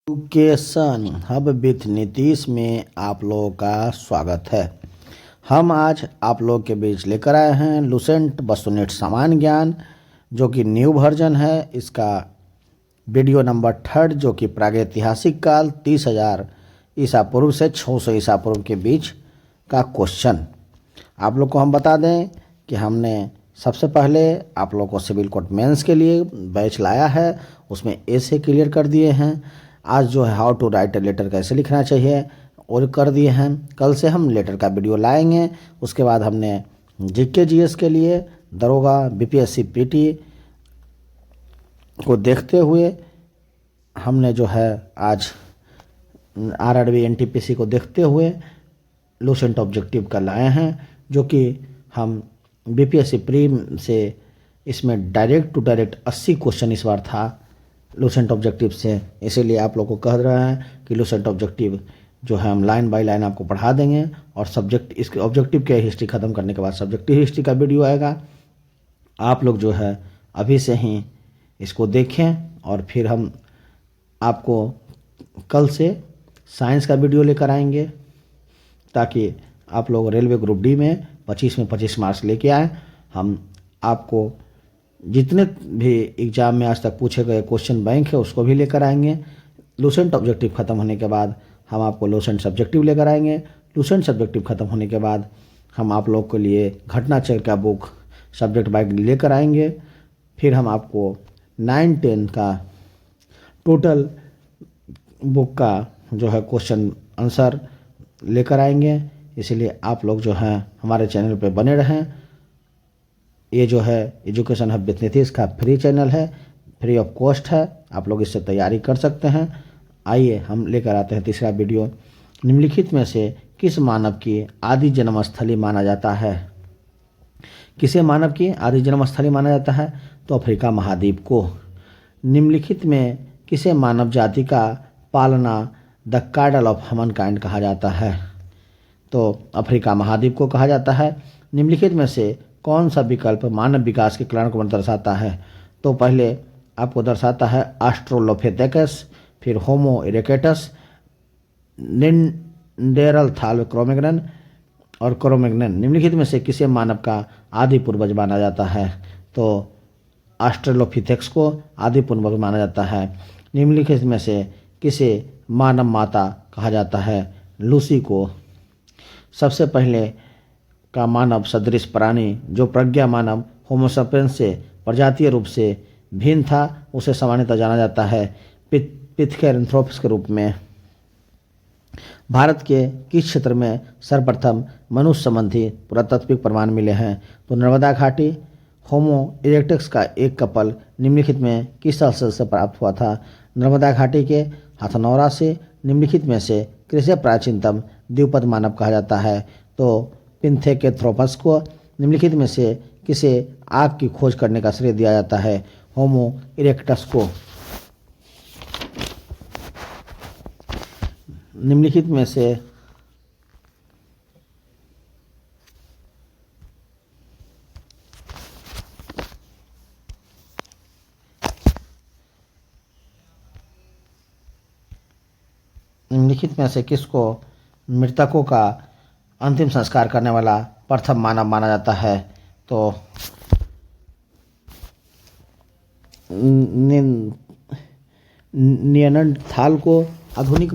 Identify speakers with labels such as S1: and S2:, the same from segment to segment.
S1: Education hub with Nitish में आप लोगों का स्वागत है। हम आज आप लोग के बीच लेकर आए हैं लुसेंट वस्तुनिष्ठ सामान्य ज्ञान, जो कि न्यू वर्जन है। इसका वीडियो नंबर 3 जो कि प्रागैतिहासिक काल 30,000 ईसा पूर्व से 600 ईसा पूर्व के बीच का क्वेश्चन। आप लोग को हम बता दें कि हमने सबसे पहले आप लोग को सिविल कोर्ट मेंस के लिए बैच लाया है, उसमें ए से क्लियर कर दिए हैं। आज जो है how to write a letter, कैसे लिखना चाहिए, और कर दिए हैं। कल से हम लेटर का वीडियो लाएंगे। उसके बाद हमने जीके जीएस के लिए दरोगा बीपीएससी पीटी को देखते हुए हमने जो है आज आरआरबी एनटीपीसी को देखते हुए लुसेंट ऑब्जेक्टिव का लाए हैं, जो कि हम बीपीएससी प्री से इसमें डायरेक्ट टू डायरेक्ट 80 क्वेश्चन इस बार था लुसेंट ऑब्जेक्टिव से। इसीलिए आप लोग को कह रहे हैं कि लुसेंट ऑब्जेक्टिव जो है हम लाइन बाय लाइन आपको पढ़ा देंगे, और सब्जेक्ट इसके ऑब्जेक्टिव के हिस्ट्री ख़त्म करने के बाद सब्जेक्टिव हिस्ट्री का वीडियो आएगा। आप लोग जो है अभी से ही इसको देखें, और फिर हम आपको कल से साइंस का वीडियो लेकर आएंगे, ताकि आप लोग रेलवे ग्रुप डी में 25 मार्क्स लेके आए। हम आपको जितने भी एग्ज़ाम में आज तक पूछे गए क्वेश्चन बैंक है उसको भी लेकर आएंगे। लुसेंट ऑब्जेक्टिव ख़त्म होने के बाद हम आपको लुसेंट सब्जेक्टिव लेकर आएंगे। लुसेंट सब्जेक्टिव ख़त्म होने के बाद हम आप लोग के लिए घटना चक्र का बुक सब्जेक्ट वाइज लेकर आएंगे। फिर हम आपको 9-10 का टोटल बुक का जो है क्वेश्चन आंसर लेकर आएंगे। इसलिए आप लोग जो हैं हमारे चैनल पे बने रहें। ये जो है एजुकेशन हब विथ नीतीश का फ्री चैनल है, फ्री ऑफ कॉस्ट है, आप लोग इससे तैयारी कर सकते हैं। आइए हम लेकर आते हैं तीसरा वीडियो। निम्नलिखित में से किस मानव की आदि जन्मस्थली माना जाता है? किसे मानव की आदि जन्मस्थली माना जाता है? तो अफ्रीका महाद्वीप को। निम्नलिखित में किसे मानव जाति का पालना द कार्डल ऑफ ह्यूमन काइंड कहा जाता है? तो अफ्रीका महाद्वीप को कहा जाता है। निम्नलिखित में से कौन सा विकल्प मानव विकास के कल्याण को दर्शाता है? तो पहले आपको दर्शाता है ऑस्ट्रोलोपिथेकस, फिर होमो इरेक्टस, निंडेरथाल क्रोमैग्नन और क्रोमैग्नन। निम्नलिखित में से किसे मानव का आदि पूर्वज माना जाता है? तो ऑस्ट्रोलोपिथेकस को आदि पूर्वज माना जाता है। निम्नलिखित में से किसे मानव माता कहा जाता है? लूसी को। सबसे पहले का मानव सदृश प्राणी जो प्रज्ञा मानव होमोसेपियंस से प्रजातीय रूप से भिन्न था, उसे सामान्यतः जाना जाता है पिथेरैंथ्रोपस के रूप में। भारत के किस क्षेत्र में सर्वप्रथम मनुष्य संबंधी पुरातात्विक प्रमाण मिले हैं? तो नर्मदा घाटी। होमो इरेक्टस का एक कपल निम्नलिखित में किस स्थल से प्राप्त हुआ था? नर्मदा घाटी के हथनौरा से। निम्नलिखित में से किसे प्राचीनतम द्विपद मानव कहा जाता है? तो पिथेरैंथ्रोपस को। निम्नलिखित में से किसे आग की खोज करने का श्रेय दिया जाता है? होमो इरेक्टस को। निम्नलिखित में से किसको मृतकों का अंतिम संस्कार करने वाला प्रथम मानव माना जाता है? तो नियनडथाल को। आधुनिक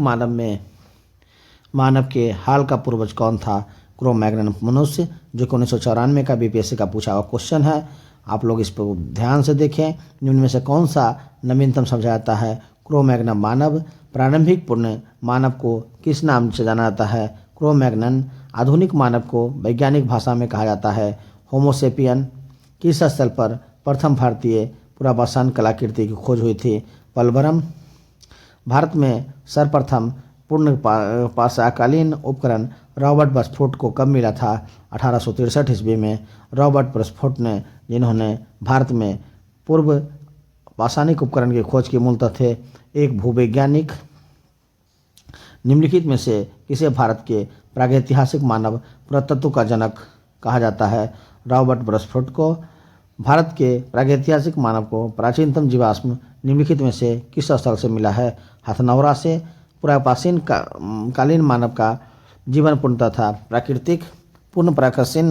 S1: मानव के हाल का पूर्वज कौन था? क्रो-मैग्नन मनुष्य, जो कि 1994 का बीपीएससी का पूछा हुआ क्वेश्चन है। आप लोग इस पर ध्यान से देखें। निम्न में से कौन सा नवीनतम समझा जाता है? क्रो-मैग्नन मानव। प्रारंभिक पूर्ण मानव को किस नाम से जाना जाता है? क्रो-मैग्नन। आधुनिक मानव को वैज्ञानिक भाषा में कहा जाता है होमोसेपियन। किस स्थल पर प्रथम भारतीय पुनर्वसन कलाकृति की खोज हुई थी? पलवरम। भारत में सर्वप्रथम पूर्ण पाषाणकालीन उपकरण रॉबर्ट बर्सफोर्ड को कब मिला था? 1863 ईस्वी में रॉबर्ट बर्सफोर्ड ने, जिन्होंने भारत में पूर्व पाषाणिक उपकरण की खोज की, मूलतः थे एक भूवैज्ञानिक। निम्नलिखित में से किसे भारत के प्रागैतिहासिक मानव पुरातत्व का जनक कहा जाता है? रॉबर्ट बर्सफोर्ड को। भारत के प्रागैतिहासिक मानव को प्राचीनतम जीवाश्म निम्नलिखित में से किस स्थल से मिला है? हथनौरा से। पुरापाषाण कालीन मानव का जीवन पूर्णतः था प्राकृतिक। पूर्ण प्राचीन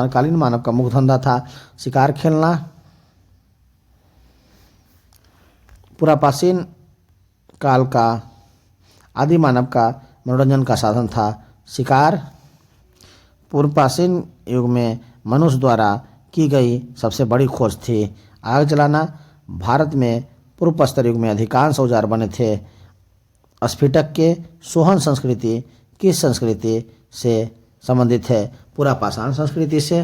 S1: कालीन मानव का मुख्य धंधा था शिकार खेलना। पुरापाषाण काल का आदि मानव का मनोरंजन का साधन था शिकार। पूर्वपाषाण युग में मनुष्य द्वारा की गई सबसे बड़ी खोज थी आग जलाना। भारत में पूर्व प्रस्तर युग में अधिकांश औजार बने थे स्फटिक के। सोहन संस्कृति किस संस्कृति से संबंधित है? पुरापाषाण संस्कृति से।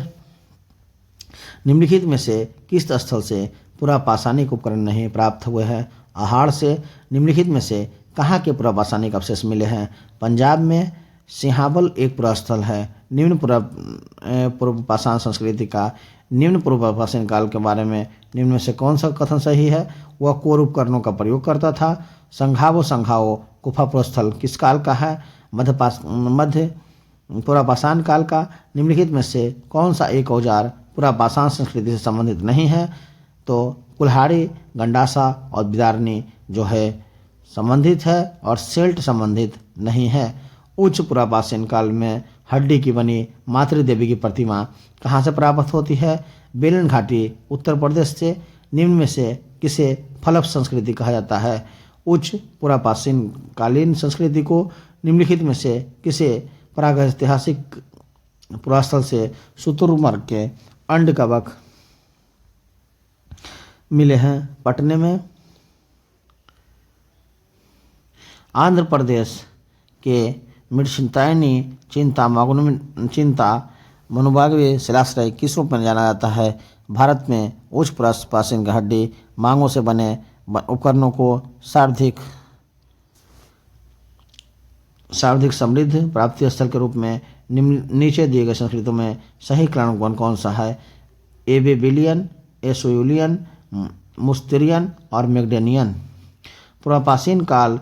S1: निम्नलिखित में से किस स्थल से पुरापाषाणिक उपकरण नहीं प्राप्त हुए हैं? पहाड़ से। निम्नलिखित में से कहाँ के पुरापाषाणिक अवशेष मिले हैं? पंजाब में। सिंहाबल एक पुरास्थल है। निम्न पूर्वपाषाण संस्कृति का निम्न पूर्वपाषाण काल के बारे में निम्न में से कौन सा कथन सही है? वह कोर उपकरणों का प्रयोग करता था। संघावो गुफा पुरस्थल किस काल का है? मध्य पुरापाषाण काल का। निम्नलिखित में से कौन सा एक औजार पुरापाषाण संस्कृति से संबंधित नहीं है? तो कुल्हाड़ी, गंडासा और बिदारनी जो है संबंधित है और सेल्ट संबंधित नहीं है। उच्च पुरापाषाण काल में हड्डी की बनी मातृ देवी की प्रतिमा कहाँ से प्राप्त होती है? बेलन घाटी उत्तर प्रदेश से। निम्न में से किसे फलप संस्कृति कहा जाता है? उच्च पुरापाषाण कालीन संस्कृति को। निम्नलिखित में से किसे प्रागैतिहासिक पुरास्थल से शुतुरमुर्ग के अंड कवक मिले हैं? पटने में। आंध्र प्रदेश के मिडचिंतायनी मनुबागवे शिलाश्रय किस रूप में जाना जाता है? भारत में उच्च पुरापाषाण की हड्डी मांगों से बने उपकरणों को सर्वाधिक समृद्ध प्राप्ति स्थल के रूप में नीचे दिए गए संस्कृतियों में सही क्रम कौन सा है? एबेबिलियन, एसोयुलियन, मुस्तेरियन और मैग्डेनियन। पुरापाषाण काल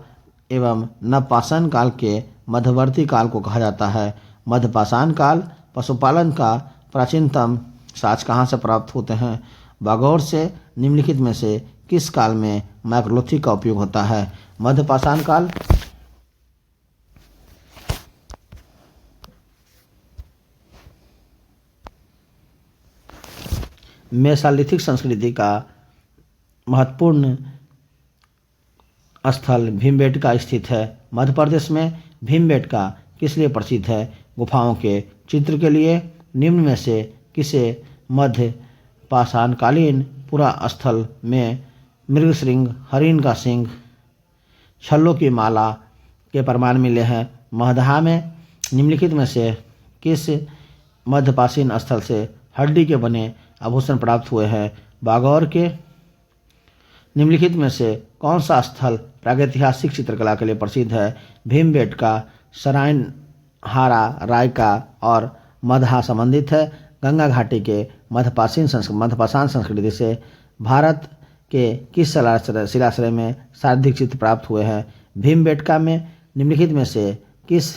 S1: एवं नवपाषाण काल के मध्यवर्ती काल को कहा जाता है मध्यपाषाण काल। पशुपालन का प्राचीनतम साक्ष्य कहाँ से प्राप्त होते हैं? बागौर से। निम्नलिखित में से किस काल में मैक्रोलिथिक का उपयोग होता है? मध्यपाषाण काल। मेसालिथिक संस्कृति का महत्वपूर्ण स्थल भीमबेटका स्थित है मध्य प्रदेश में। भीमबेटका किस लिए प्रसिद्ध है? गुफाओं के चित्र के लिए। निम्न में से किसे मध्य पाषाणकालीन पुरा स्थल में मृगश्रृंग, हरिण का सिंह, छल्लों की माला के प्रमाण मिले हैं? महदहा में। निम्नलिखित में से किस मध्यपाषाण स्थल से हड्डी के बने आभूषण प्राप्त हुए हैं? बागौर के। निम्नलिखित में से कौन सा स्थल प्रागैतिहासिक चित्रकला के लिए प्रसिद्ध है? भीमबेटका, सरायनहारा, रायका और मदहा संबंधित है गंगा घाटी के मध्यपाषाण संस्कृति से। भारत के किस शिलाश्रय में सर्वाधिक चित्र प्राप्त हुए हैं? भीमबेटका में। निम्नलिखित में से किस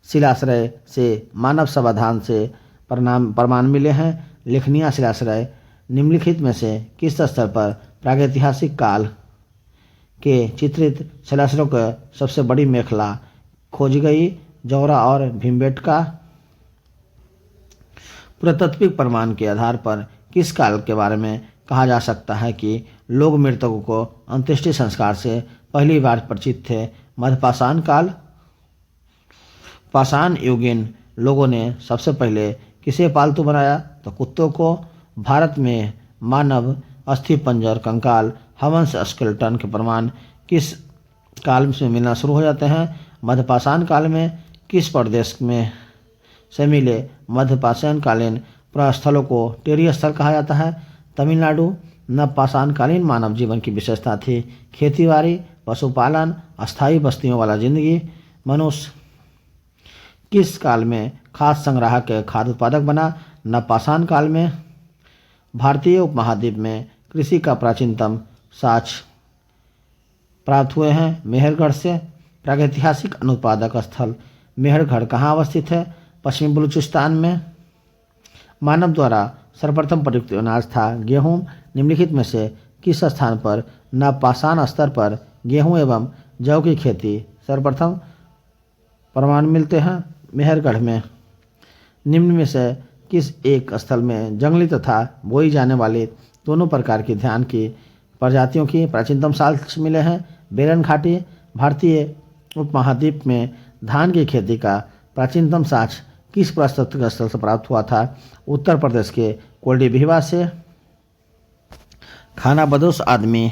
S1: शिलाश्रय से मानव समाधान से प्रमाण मिले हैं? लेखनिया शिलाश्रय। निम्नलिखित में से किस स्तर पर प्रागैतिहासिक काल के चित्रित शिलाश्रयों की सबसे बड़ी मेखला खोजी गई? जौरा और भीमबेटका। पुरातात्विक प्रमाण के आधार पर किस काल के बारे में कहा जा सकता है कि लोग मृतकों को अंत्येष्टि संस्कार से पहली बार परिचित थे? मध्यपाषाण काल। पाषाण युगीन लोगों ने सबसे पहले किसे पालतू बनाया? तो कुत्तों को। भारत में मानव अस्थि पंजर, कंकाल, हवंस स्केलेटन के प्रमाण किस काल में मिलना शुरू हो जाते हैं? मध्यपाषाण काल में। किस प्रदेश में से मिले मध्यपाषाण कालीन पुरास्थलों को टेरी स्थल कहा जाता है? तमिलनाडु। नवपाषाण कालीन मानव जीवन की विशेषता थी खेतीबाड़ी, पशुपालन, अस्थायी बस्तियों वाला जिंदगी। मनुष्य किस काल में खाद्य संग्राहक के खाद्य उत्पादक बना? नवपाषाण काल में। भारतीय उपमहाद्वीप में कृषि का प्राचीनतम साक्ष्य प्राप्त हुए हैं मेहरगढ़ से। प्रागैतिहासिक अनुत्पादक स्थल मेहरगढ़ कहाँ अवस्थित है? पश्चिमी बलूचिस्तान में। मानव द्वारा सर्वप्रथम प्रयुक्त अनाज था गेहूँ। निम्नलिखित में से किस स्थान पर नवपाषाण स्तर पर गेहूँ एवं जौ की खेती सर्वप्रथम प्रमाण मिलते हैं? मेहरगढ़ में। निम्न में से किस एक स्थल में जंगली तथा बोई जाने वाली दोनों प्रकार की धान की प्रजातियों की प्राचीनतम साक्ष्य मिले हैं? बेलन घाटी। भारतीय उपमहाद्वीप में धान की खेती का प्राचीनतम साक्ष्य किस पुरातात्विक स्थल से प्राप्त हुआ था? उत्तर प्रदेश के कोल्डिभिवा से। खानाबदोश आदमी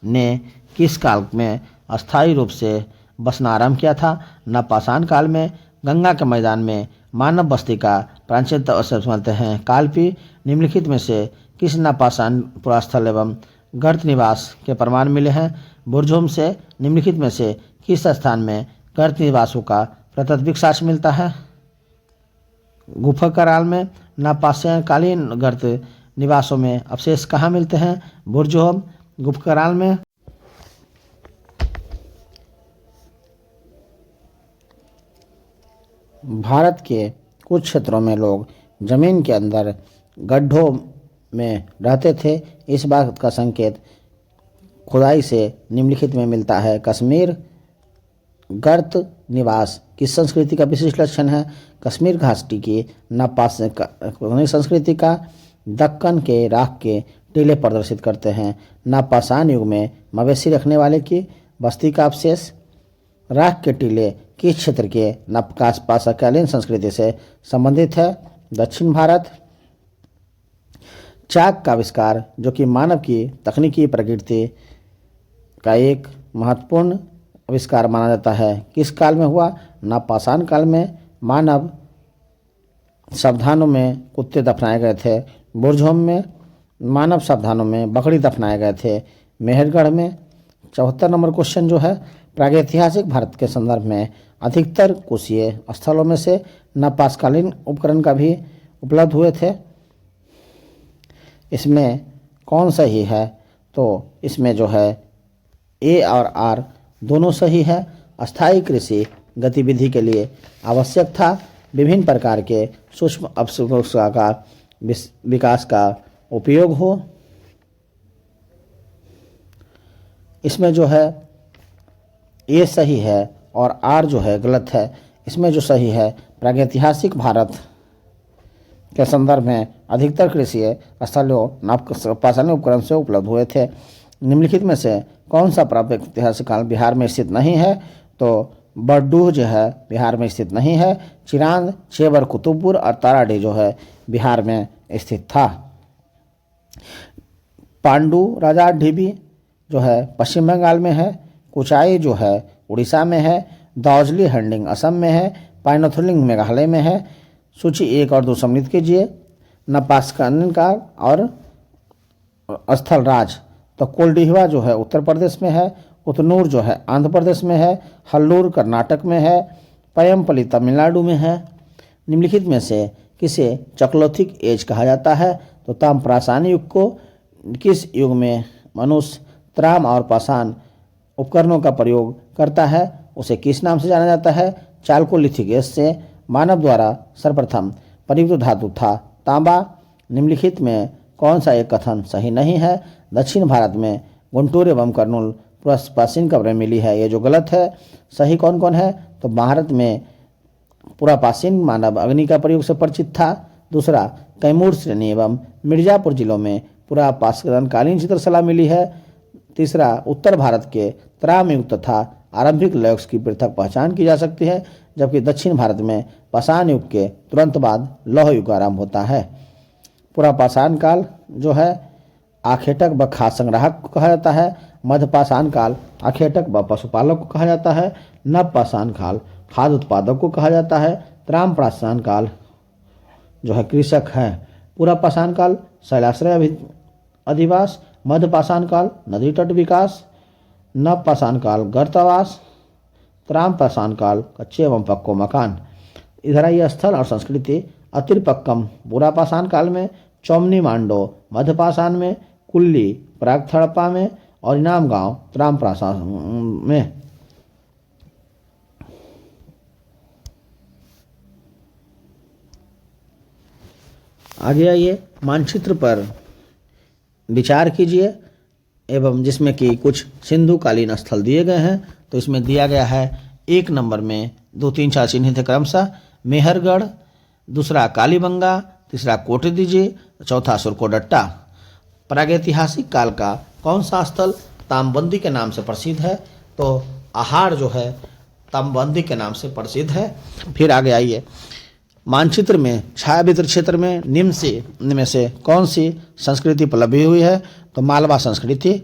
S1: ने किस काल में अस्थायी रूप से बसना आरंभ किया था? नवपाषाण काल में। गंगा के मैदान में मानव बस्ती का प्राचीनतम अवशेष मिलते हैं? कालपी। निम्नलिखित में से किस नवपाषाण पुरास्थल एवं गर्त निवास के प्रमाण मिले हैं? बुरझोम से। निम्नलिखित में से किस स्थान में गर्त निवासों का प्रतात्विक साक्ष्य मिलता है? गुफा में। नवपाषाणकालीन गर्त निवासों में अवशेष कहाँ मिलते हैं? बुरझोम, गुफकराल में। भारत के कुछ क्षेत्रों में लोग जमीन के अंदर गड्ढों में रहते थे। इस बात का संकेत खुदाई से निम्नलिखित में मिलता है? कश्मीर। गर्त निवास किस संस्कृति का विशिष्ट लक्षण है? कश्मीर घाटी की नवपाषाण संस्कृति का। दक्कन के राख के टीले प्रदर्शित करते हैं। नवपाषाण युग में मवेशी रखने वाले की बस्ती का अवशेष। राख के टीले किस क्षेत्र के नवपाषाणकालीन संस्कृति से संबंधित है? दक्षिण भारत। चाक का आविष्कार जो कि मानव की तकनीकी प्रकृति का एक महत्वपूर्ण आविष्कार माना जाता है, किस काल में हुआ? नवपाषाण काल में। मानव सावधानों में कुत्ते दफनाए गए थे। बुरझोम में। मानव सावधानों में बकरी दफनाए गए थे। मेहरगढ़ में। 74 नंबर क्वेश्चन जो है, प्रागैतिहासिक भारत के संदर्भ में अधिकतर कुशीय स्थलों में से नवपाषाणकालीन उपकरण का भी उपलब्ध हुए थे। इसमें कौन सही है? तो इसमें जो है ए और आर दोनों सही है। अस्थायी कृषि गतिविधि के लिए आवश्यक था विभिन्न प्रकार के सूक्ष्म अवशेषों का विकास का उपयोग हो। इसमें जो है ए सही है और आर जो है गलत है। इसमें जो सही है, प्रागैतिहासिक भारत के संदर्भ में अधिकतर कृषि स्थलों नवपाषाण उपकरण से उपलब्ध हुए थे। निम्नलिखित में से कौन सा प्रागैतिहासिक काल बिहार में स्थित नहीं है? तो बरडूह जो है बिहार में स्थित नहीं है। चिरांद, छेबर, कुतुबपुर और ताराडीह जो है बिहार में स्थित था। पांडु राजा ढीबी जो है पश्चिम बंगाल में है। कुचाई जो है उड़ीसा में है। दार्जिलिंग हंडिंग असम में है। पाइनोथुलिंग मेघालय में है। सूची 1 और 2 सम्मिलित कीजिए। नवपाषाण काल और स्थल राज, तो कोल्डिहिवा जो है उत्तर प्रदेश में है। उतनूर जो है आंध्र प्रदेश में है। हल्लूर कर्नाटक में है। पयमपल्ली तमिलनाडु में है। निम्नलिखित में से किसे चक्लोथिक एज कहा जाता है? तो ताम्रपाषाण युग को। किस युग में मनुष्य त्राम और पाषाण उपकरणों का प्रयोग करता है, उसे किस नाम से जाना जाता है? चाल्कोलिथिक एज से। मानव द्वारा सर्वप्रथम प्रयुक्त धातु था तांबा। निम्नलिखित में कौन सा एक कथन सही नहीं है? दक्षिण भारत में गुंटूर एवं कर्नूल प्राचीन कब्रें मिली है, ये जो गलत है। सही कौन कौन है? तो भारत में पुरापाषाण मानव अग्नि का प्रयोग से परिचित था। दूसरा, कैमूर श्रेणी एवं मिर्जापुर जिलों में पुरापाषाणकालीन चित्रशला मिली है। तीसरा, उत्तर भारत के त्राम युग तथा आरंभिक लौक्स की पृथक पहचान की जा सकती है, जबकि दक्षिण भारत में पाषाण युग के तुरंत बाद लौह युग आरंभ होता है। पुरापाषाण काल जो है आखेटक व खाद्य संग्राहक को कहा जाता है। मध्यपाषाण काल आखेटक व पशुपालक को कहा जाता है। नवपाषाण काल खाद्य उत्पादक को कहा जाता है। ताम्रपाषाण काल जो है कृषक है। पुरापाषाण काल शैलाश्रय अधिवास। मध्यपाषाण काल नदी तट विकास। नवपाषाण काल गर्तावास। ताम्रपाषाण काल कच्चे एवं पक्को मकान। इधर ये स्थल और संस्कृति अतिरपक्कम पुरापाषाण काल में, चौमनी मांडो मध्यपाषाण में, कुल्ली प्राग हड़प्पा में और इनाम गांव ताम्रपाषाण में। आगे आइए, मानचित्र पर विचार कीजिए एवं जिसमें कि कुछ सिंधुकालीन स्थल दिए गए हैं। तो इसमें दिया गया है 1 नंबर में 2, 3, 4 चिन्हित है क्रमशः मेहरगढ़, दूसरा कालीबंगा, तीसरा कोटदीजी, चौथा सुरकोडट्टा। प्रागैतिहासिक काल का कौन सा स्थल तामबंदी के नाम से प्रसिद्ध है? तो आहार जो है तामबंदी के नाम से प्रसिद्ध है। फिर आगे आइए, मानचित्र में छायाचित्र क्षेत्र में निम्न में से कौन सी संस्कृति उपलब्ध हुई है? तो मालवा संस्कृति।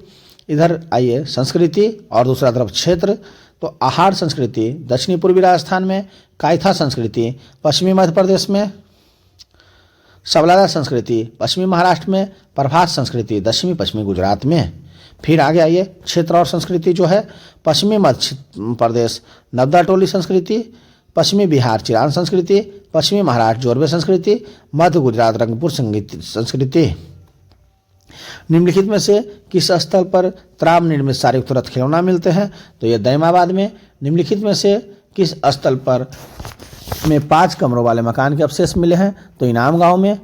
S1: इधर आइए, संस्कृति और दूसरा तरफ क्षेत्र। तो आहार संस्कृति दक्षिणी पूर्वी राजस्थान में, कायथा संस्कृति पश्चिमी मध्य प्रदेश में, सबलादा संस्कृति पश्चिमी महाराष्ट्र में, प्रभास संस्कृति दक्षिणी पश्चिमी गुजरात में। फिर आगे आइए, क्षेत्र और संस्कृति जो है पश्चिमी मध्य प्रदेश नवदा टोली संस्कृति, पश्चिमी बिहार चिरान संस्कृति, पश्चिमी महाराष्ट्र जोरवे संस्कृति, मध्य गुजरात रंगपुर संगीत संस्कृति। निम्नलिखित में से किस स्थल पर त्राम निर्मित सारयुक्त रथ खिलौना मिलते हैं? तो ये दैमाबाद में। निम्नलिखित में से किस स्थल पर में 5 कमरों वाले मकान के अवशेष मिले हैं? तो इनाम गांव में।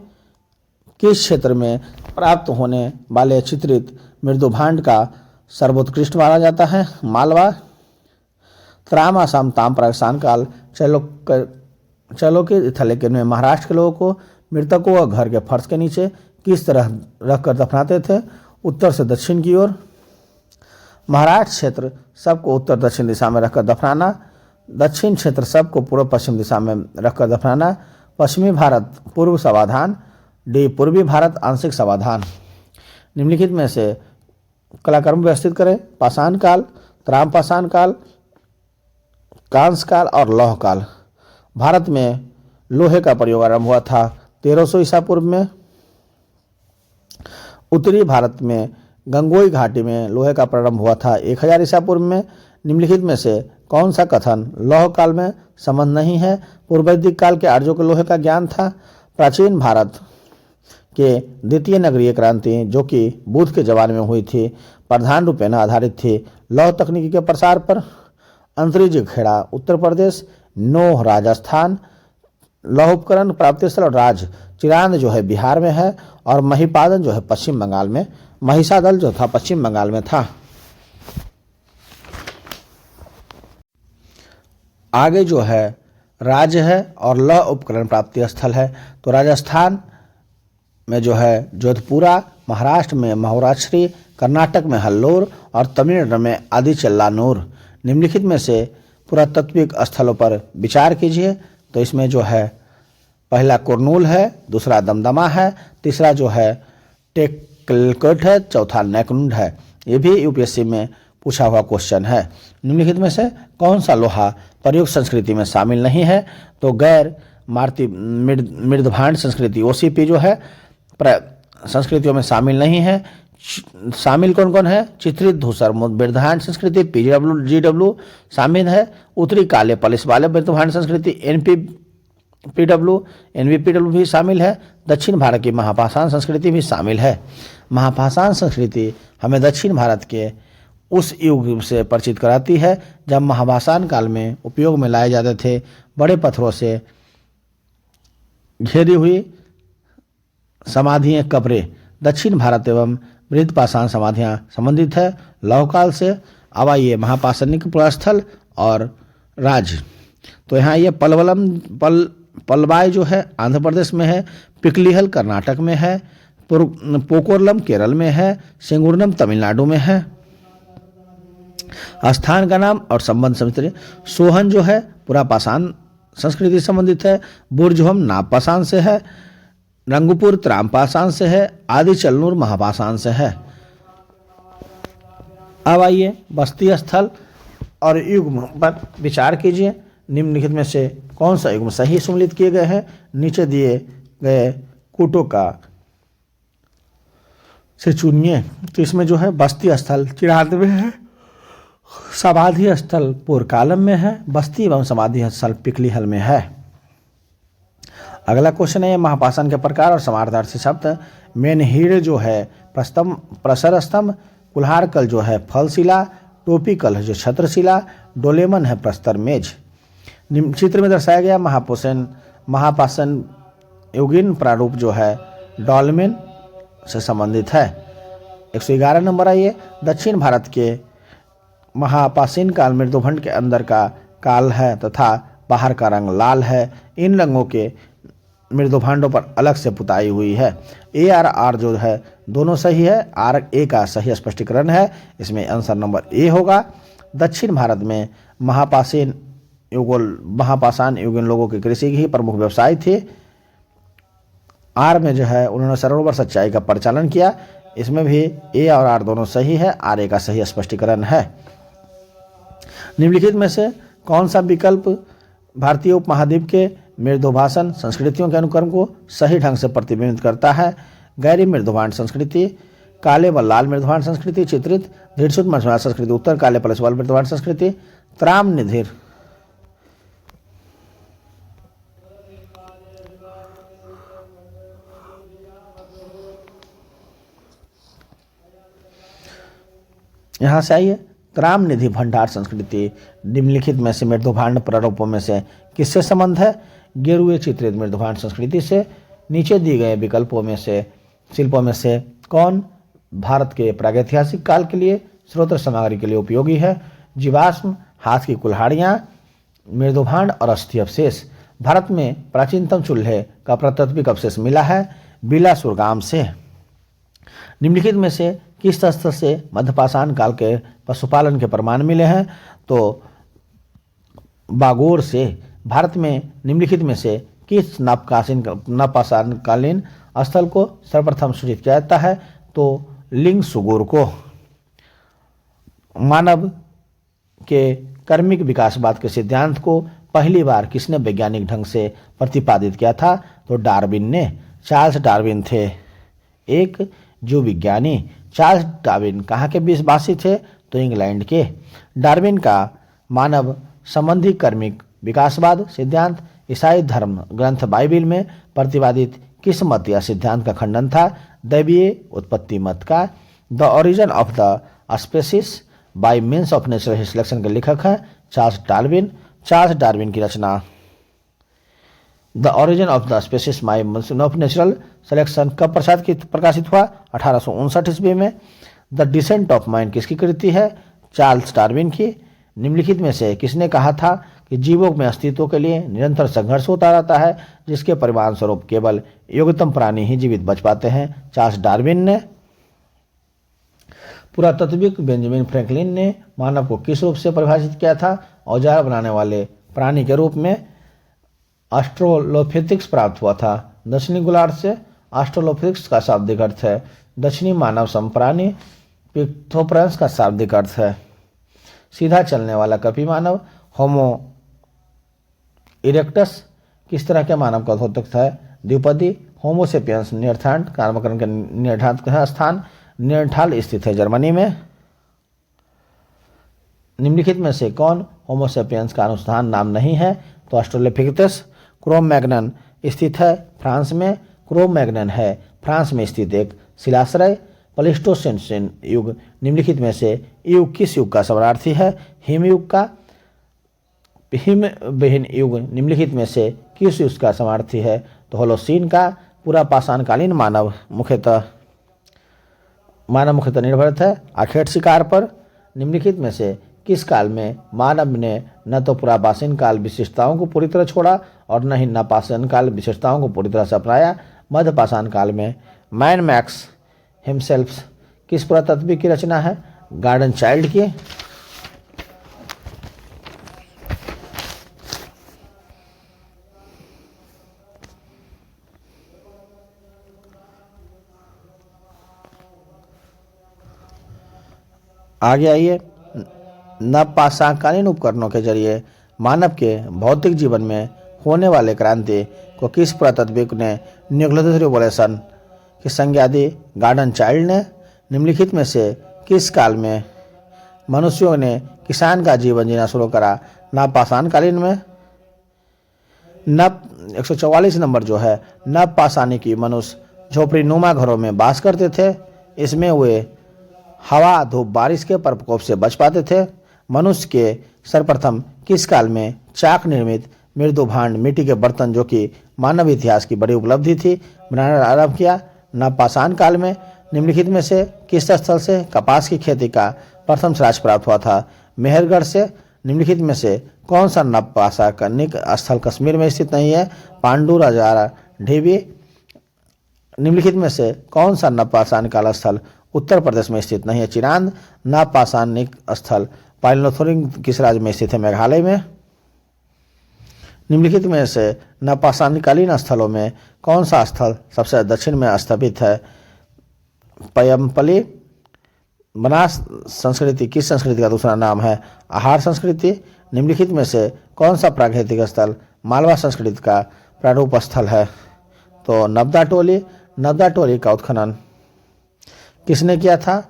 S1: किस क्षेत्र में प्राप्त होने वाले चित्रित मृदुभांड का सर्वोत्कृष्ट माना जाता है? मालवा। त्राम आसाम ताम प्रागसान काल चलो थलेकिन में महाराष्ट्र के लोगों को मृतकों व घर के फर्श के नीचे किस तरह रखकर दफनाते थे? उत्तर से दक्षिण की ओर। महाराष्ट्र क्षेत्र सबको उत्तर दक्षिण दिशा में रखकर दफनाना, दक्षिण क्षेत्र सबको पूर्व पश्चिम दिशा में रखकर दफनाना। पश्चिमी भारत पूर्व समाधान, डी पूर्वी भारत आंशिक समाधान। निम्नलिखित में से कलाक्रम व्यवस्थित करें। पाषाण काल, त्राम पाषाण काल, कांस्य काल और लौह काल। भारत में लोहे का प्रयोग आरंभ हुआ था 1300 ईसा पूर्व में। उत्तरी भारत में गंगोई घाटी में लोहे का प्रारंभ हुआ था 1000 ईसा पूर्व में। निम्नलिखित में से कौन सा कथन लौह काल में संबंध नहीं है? पूर्ववैदिक काल के आर्यों को लोहे का ज्ञान था। प्राचीन भारत के द्वितीय नगरीय क्रांति जो कि बुद्ध के जमाने में हुई थी प्रधान रूपेण आधारित थी लौह तकनीकी के प्रसार पर। अंतरिज खेड़ा उत्तर प्रदेश, नोह राजस्थान, लौह उपकरण प्राप्ति स्थल और राज चिरांद जो है बिहार में है और महिपादन जो है पश्चिम बंगाल में। महिषादल जो था पश्चिम बंगाल में था। आगे जो है राज्य है और लौह उपकरण प्राप्ति स्थल है। तो राजस्थान में जो है जोधपुरा, महाराष्ट्र में महोराश्री, कर्नाटक में हल्लोर और तमिलनाडु में आदिचल्लानूर। निम्नलिखित में से पुरातत्विक स्थलों पर विचार कीजिए। तो इसमें जो है पहला कुरनूल है, दूसरा दमदमा है, तीसरा जो है टेकलकोट है, चौथा नैकुंड है। ये भी यूपीएससी में पूछा हुआ क्वेश्चन है। निम्नलिखित में से कौन सा लोहा प्रयुक्त संस्कृति में शामिल नहीं है? तो गैर मारती मृदभांड संस्कृति ओसीपी जो है संस्कृतियों में शामिल नहीं है। शामिल कौन कौन है? चित्रित धूसर मृदभांड संस्कृति जीडब्ल्यू शामिल है। उत्तरी काले पलिस वाले मृदभांड संस्कृति एनवीपीडब्ल्यू भी शामिल है। दक्षिण भारत की महापाषाण संस्कृति भी शामिल है। महापाषाण संस्कृति हमें दक्षिण भारत के उस युग से परिचित कराती है जब महापाषाण काल में उपयोग में लाए जाते थे बड़े पत्थरों से घेरी हुई समाधियाँ कब्रें। दक्षिण भारत एवं मृद पाषाण समाधियाँ संबंधित है लौह काल से। अब आइए महापाषाणिक पुरास्थल और राज्य। तो यहाँ ये पलवाई जो है आंध्र प्रदेश में है, पिकलीहल कर्नाटक में है, पोकोरलम केरल में है, सेंगुरनम तमिलनाडु में है। स्थान का नाम और संबंध समझते। सोहन जो है पुरापाषाण संस्कृति संबंधित है, बुर्जहोम नागपाषाण से है, रंगपुर त्रामपाषाण से है, आदिचलनूर महापाषाण से है। अब आइए बस्ती स्थल और युग्म पर विचार कीजिए। निम्नलिखित में से कौन सा युग्म सही सम्मिलित किए गए हैं? नीचे दिए गए कूटों का से चुनिए। तो इसमें जो है बस्ती स्थल चिरांद में है, समाधि स्थल पोरकालम में है, बस्ती एवं समाधि स्थल पिकलीहल में है। अगला क्वेश्चन है महापाषाण के प्रकार और समानार्थी शब्द। मेनहीर जो है प्रसर स्तंभ, कुल्हारकल जो है फलशिला, टोपीकल है जो छत्रशिला, डोलेमन है प्रस्तर मेज। चित्र में दर्शाया गया महापाषाण योगिन प्रारूप जो है डॉल्मेन से संबंधित है। 111 नंबर आइए, दक्षिण भारत के महापाषाण काल मृदुभंड के अंदर का काल है तथा बाहर का रंग लाल है। इन रंगों के मृदुभांडों पर अलग से पुताई हुई है। ए और आर जो है दोनों सही है। आर ए का सही स्पष्टीकरण है, इसमें आंसर नंबर ए होगा। दक्षिण भारत में महापाषाण युगीन लोगों की कृषि ही प्रमुख व्यवसाय थे। आर में जो है उन्होंने सरोवर सच्चाई का परिचालन किया। इसमें भी ए और आर दोनों सही है। आर ए का सही स्पष्टीकरण है। निम्नलिखित में से कौन सा विकल्प भारतीय उपमहाद्वीप के मृदुभाषण संस्कृतियों के अनुक्रम को सही ढंग से प्रतिबिंबित करता है? गैरी मृदुभांड संस्कृति, काले व लाल मृदुभांड संस्कृति चित्रित, दृढ़ मृदुभांड संस्कृति, उत्तर काले प्लस वाल मृदुभांड संस्कृति, त्राम निधिर। यहां से आइए, त्राम निधि भंडार संस्कृति निम्नलिखित में से मृदुभांड प्रारूपों में से किससे संबंध है? गेरुए चित्रित मृदुभांड संस्कृति से। नीचे दिए गए विकल्पों में से शिल्पों में से कौन भारत के प्रागैतिहासिक काल के लिए स्रोत सामग्री के लिए उपयोगी है? जीवाश्म, हाथ की कुल्हाड़ियाँ, मृदुभांड और अस्थि अवशेष। भारत में प्राचीनतम चूल्हे का पुरातात्विक अवशेष मिला है बिलासुर गांव से। निम्नलिखित में से किस तथ्य से मध्यपाषाण काल के पशुपालन के प्रमाण मिले हैं? तो बागोर से। भारत में निम्नलिखित में से किस नवपाषाण कालीन स्थल को सर्वप्रथम सूचित किया जाता है? तो लिंग सुगोर को। मानव के कर्मिक विकासवाद के सिद्धांत को पहली बार किसने वैज्ञानिक ढंग से प्रतिपादित किया था? तो डार्विन ने। चार्ल्स डार्विन थे एक जीव विज्ञानी। चार्ल्स डार्विन कहाँ के वासी थे? तो इंग्लैंड के। डार्विन का मानव संबंधी कर्मिक विकासवाद सिद्धांत ईसाई धर्म ग्रंथ बाइबिल में प्रतिपादित किस मत या सिद्धांत का खंडन था? दैवीय उत्पत्ति मत का। The origin of the species by means of natural selection के लेखक हैं चार्ल्स डार्विन। चार्ल्स डार्विन की रचना the origin of the species by means of natural selection कब प्रकाशित हुआ? 1859 ईस्वी में। द डिसेंट ऑफ मैन किसकी कृति है? चार्ल्स डार्विन की। निम्नलिखित में से किसने कहा था कि जीवों में अस्तित्व के लिए निरंतर संघर्ष होता रहता है, जिसके परिणाम स्वरूप केवल योग्यतम प्राणी ही जीवित बच पाते हैं? चार्ल्स डार्विन ने। पुरातात्विक बेंजामिन फ्रैंकलिन ने मानव को किस रूप से परिभाषित किया था? औजार बनाने वाले प्राणी के रूप में। ऑस्ट्रोलोपिथेकस प्राप्त हुआ था दक्षिणी गोलार्ध से। ऑस्ट्रोलोपिथेकस का शाब्दिक अर्थ है दक्षिणी मानव समप्राणी। पिथोप्रेंस का शाब्दिक अर्थ है सीधा चलने वाला कपी मानव। होमो इरेक्टस किस तरह के मानव का द्योतक है? द्विपदी। होमोसेपियंस नियर्थांड नामकरण के नियर्थांत का स्थान नियर्थाल स्थित है जर्मनी में। निम्नलिखित में से कौन होमोसेपियंस का अनुसंधान नाम नहीं है? तो ऑस्ट्रोलोपिथेकस। क्रो-मैग्नन स्थित है फ्रांस में। क्रो-मैग्नन है फ्रांस में स्थित एक शिलाश्रय। प्लेस्टोसेन युग निम्नलिखित में से युग किस युग का समानार्थी है? हिमयुग का। हिमविहीन युग निम्नलिखित में से किस युग का समानार्थी है? तो होलोसीन का। पूरा पाषाणकालीन मानव मुख्यतः निर्भर है आखेट शिकार पर। निम्नलिखित में से किस काल में मानव ने न तो पुरापाषाण काल विशेषताओं को पूरी तरह छोड़ा और न ही नवपाषाण काल विशेषताओं को पूरी तरह से अपनाया? मध्यपाषाण काल में मैन मैक्स हिमसेल्फ किस पुरातात्विक की रचना है? गार्डन चाइल्ड की। आगे आइए, नवपाषाणकालीन उपकरणों के जरिए मानव के भौतिक जीवन में होने वाले क्रांति को किस पुरातात्विक ने न्यूक्लियर रिवोल्यूशन की संज्ञा दी? गार्डन चाइल्ड ने। निम्नलिखित में से किस काल में मनुष्यों ने किसान का जीवन जीना शुरू करा? नवपाषाणकालीन में। 144 नंबर जो है नवपाषाणिक मनुष्य झोपड़ी नुमा घरों में वास करते थे। इसमें वे हवा धूप बारिश के प्रकोप से बच पाते थे। मनुष्य के सर्वप्रथम किस काल में चाक निर्मित मृदु भांड मिट्टी के बर्तन जो कि मानव इतिहास की बड़ी उपलब्धि थी बनाना आरंभ किया। नवपाषाण काल में निम्नलिखित में से किस स्थल से कपास की खेती का प्रथम स्वराज प्राप्त हुआ था? मेहरगढ़ से। निम्नलिखित में से कौन सा नवपाषाणिक स्थल कश्मीर में स्थित नहीं है? पांडु राजारा ढीबी। निम्नलिखित में से कौन सा नवपाषाण काल स्थल उत्तर प्रदेश में स्थित नहीं है? चिरांद। नवपाषाणिक स्थल पाइलोथोरिंग किस राज्य में स्थित है? मेघालय में। निम्नलिखित में से नवपाषाणकालीन स्थलों में कौन सा स्थल सबसे दक्षिण में स्थापित है? पयमपली। बनास संस्कृति किस संस्कृति का दूसरा नाम है? आहार संस्कृति। निम्नलिखित में से कौन सा प्राकृतिक स्थल मालवा संस्कृति का प्रारूप स्थल है? तो नबदा टोली। नबदा टोली का उत्खनन किसने किया था?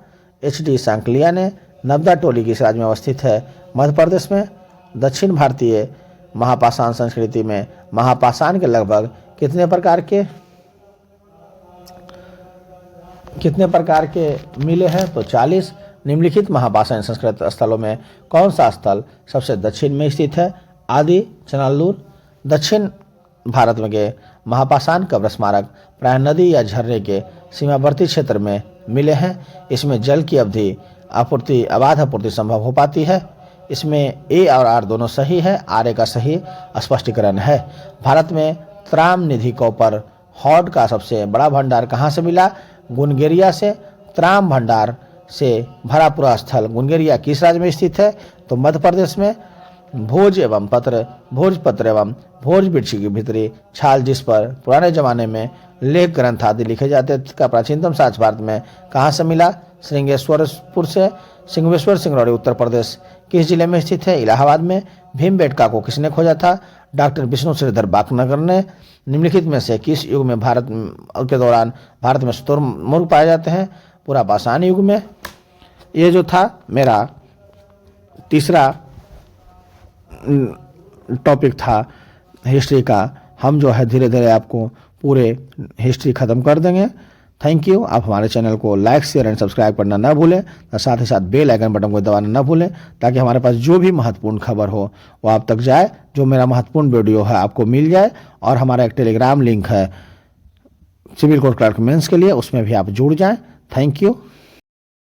S1: H.D. सांकलिया ने। नबदा टोली किस राज्य में अवस्थित है? मध्य प्रदेश में। दक्षिण भारतीय महापाषाण संस्कृति में महापाषाण के लगभग कितने प्रकार के मिले हैं? तो 40। निम्नलिखित महापाषाण संस्कृत स्थलों में कौन सा स्थल सबसे दक्षिण में स्थित है? आदि चनाल्लूर। दक्षिण भारत में के महापाषाण कब्र स्मारक प्राय नदी या झरने के सीमावर्ती क्षेत्र में मिले हैं। इसमें जल की अबाध आपूर्ति संभव हो पाती है। इसमें ए और आर दोनों सही है। आर का सही स्पष्टीकरण है। भारत में त्राम निधि कॉपर हॉड का सबसे बड़ा भंडार कहाँ से मिला? गुनगेरिया से। त्राम भंडार से भरा पूरा स्थल गुनगेरिया किस राज्य में स्थित है? तो मध्य प्रदेश में। भोजपत्र एवं भोज वृक्ष की भीतरी छाल जिस पर पुराने जमाने में लेख ग्रंथ आदि लिखे जाते का प्राचीनतम साक्ष्य भारत में कहाँ से मिला? श्रृंगेश्वरपुर से। सिंहेश्वर सिंगरौली उत्तर प्रदेश किस जिले में स्थित है? इलाहाबाद में। भीमबेटका को किसने खोजा था? डॉक्टर विष्णु श्रीधर बाकनगर ने। निम्नलिखित में से किस युग में भारत के दौरान भारत में शुतुरमुर्ग पाए जाते हैं? पूरा पाषाण युग में। ये जो था मेरा तीसरा टॉपिक था हिस्ट्री का। हम जो है धीरे धीरे आपको पूरे हिस्ट्री ख़त्म कर देंगे। Thank you. आप हमारे चैनल को लाइक शेयर एंड सब्सक्राइब करना ना भूलें और साथ ही साथ बेल आइकन बटन को दबाना ना भूलें ताकि हमारे पास जो भी महत्वपूर्ण खबर हो वो आप तक जाए। जो मेरा महत्वपूर्ण वीडियो है आपको मिल जाए। और हमारा एक टेलीग्राम लिंक है सिविल कोर्ट क्लर्क मेंस के लिए, उसमें भी आप जुड़ जाएं। Thank you.